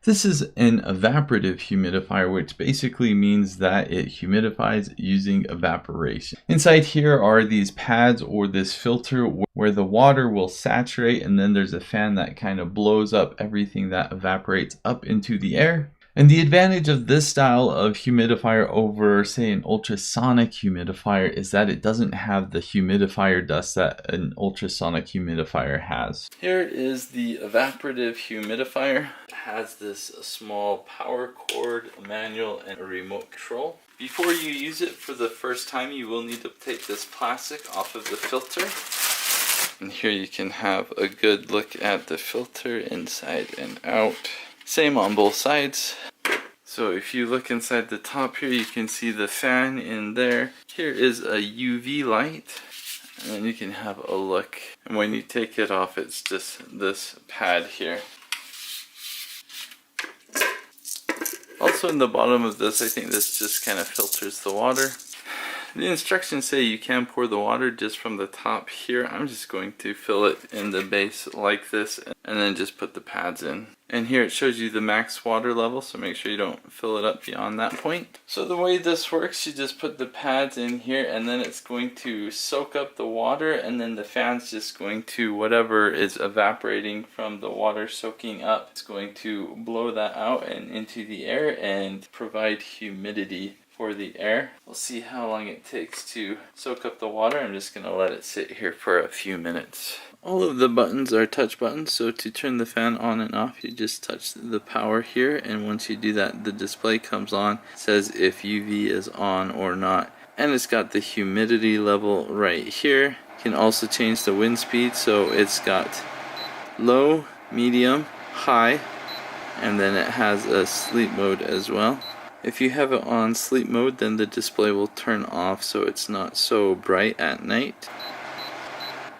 This is an evaporative humidifier, which basically means that it humidifies using evaporation. Inside here are these pads or this filter where the water will saturate, and then there's a fan that kind of blows up everything that evaporates up into the air. And the advantage of this style of humidifier over, say, an ultrasonic humidifier is that it doesn't have the humidifier dust that an ultrasonic humidifier has. Here is the evaporative humidifier. It has this small power cord, a manual, and a remote control. Before you use it for the first time, you will need to take this plastic off of the filter. And here you can have a good look at the filter inside and out. Same on both sides. So if you look inside the top here, you can see the fan in there. Here is a UV light, and then you can have a look. And when you take it off, it's just this pad here. Also in the bottom of this, I think this just kind of filters the water. The instructions say you can pour the water just from the top here. I'm just going to fill it in the base like this and then just put the pads in. And here it shows you the max water level, so make sure you don't fill it up beyond that point. So the way this works, you just put the pads in here and then it's going to soak up the water, and then the fan's just going to, whatever is evaporating from the water soaking up, it's going to blow that out and into the air and provide humidity for the air. We'll see how long it takes to soak up the water. I'm just going to let it sit here for a few minutes. All of the buttons are touch buttons, so to turn the fan on and off, you just touch the power here, and once you do that, the display comes on. It says if UV is on or not, and it's got the humidity level right here. You can also change the wind speed, so it's got low, medium, high, and then it has a sleep mode as well. If you have it on sleep mode, then the display will turn off so it's not so bright at night.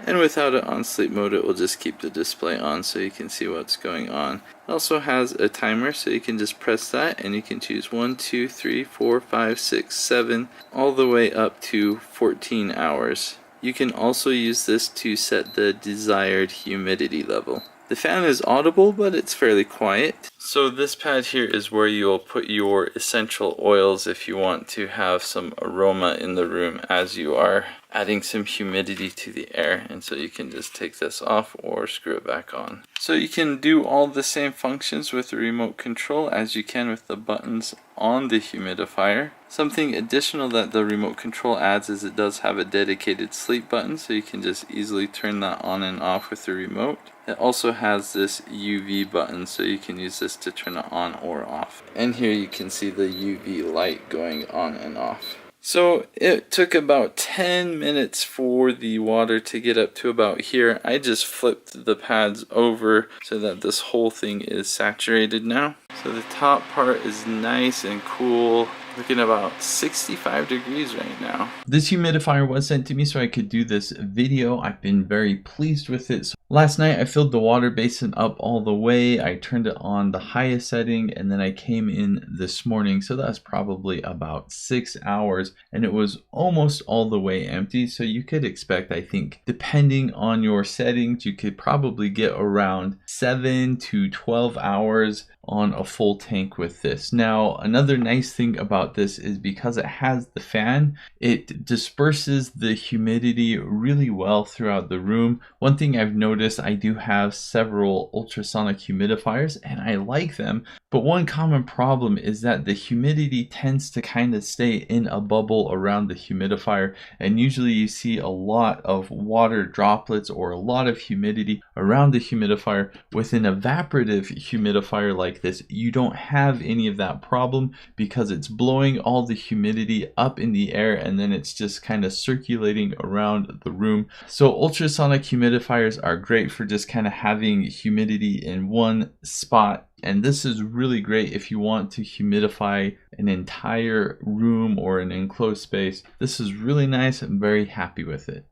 And without it on sleep mode, it will just keep the display on so you can see what's going on. It also has a timer, so you can just press that and you can choose 1, 2, 3, 4, 5, 6, 7, all the way up to 14 hours. You can also use this to set the desired humidity level. The fan is audible, but it's fairly quiet. So this pad here is where you will put your essential oils if you want to have some aroma in the room as you are adding some humidity to the air. And so you can just take this off or screw it back on. So you can do all the same functions with the remote control as you can with the buttons on the humidifier. Something additional that the remote control adds is it does have a dedicated sleep button, so you can just easily turn that on and off with the remote. It also has this UV button, so you can use this to turn it on or off. And here you can see the UV light going on and off. So it took about 10 minutes for the water to get up to about here. I just flipped the pads over so that this whole thing is saturated now. So the top part is nice and cool. Looking about 65 degrees right now. This humidifier was sent to me so I could do this video. I've been very pleased with it. So last night I filled the water basin up all the way. I turned it on the highest setting, and then I came in this morning. So that's probably about 6 hours, and it was almost all the way empty. So you could expect, I think, depending on your settings, you could probably get around 7 to 12 hours on a full tank with this. Now, another nice thing about this is because it has the fan, it disperses the humidity really well throughout the room. One thing I've noticed, I do have several ultrasonic humidifiers and I like them, but one common problem is that the humidity tends to kind of stay in a bubble around the humidifier, and usually you see a lot of water droplets or a lot of humidity around the humidifier. With an evaporative humidifier like this, you don't have any of that problem because it's blowing all the humidity up in the air and then it's just kind of circulating around the room. So ultrasonic humidifiers are great for just kind of having humidity in one spot, and this is really great if you want to humidify an entire room or an enclosed space. This is really nice. I'm very happy with it.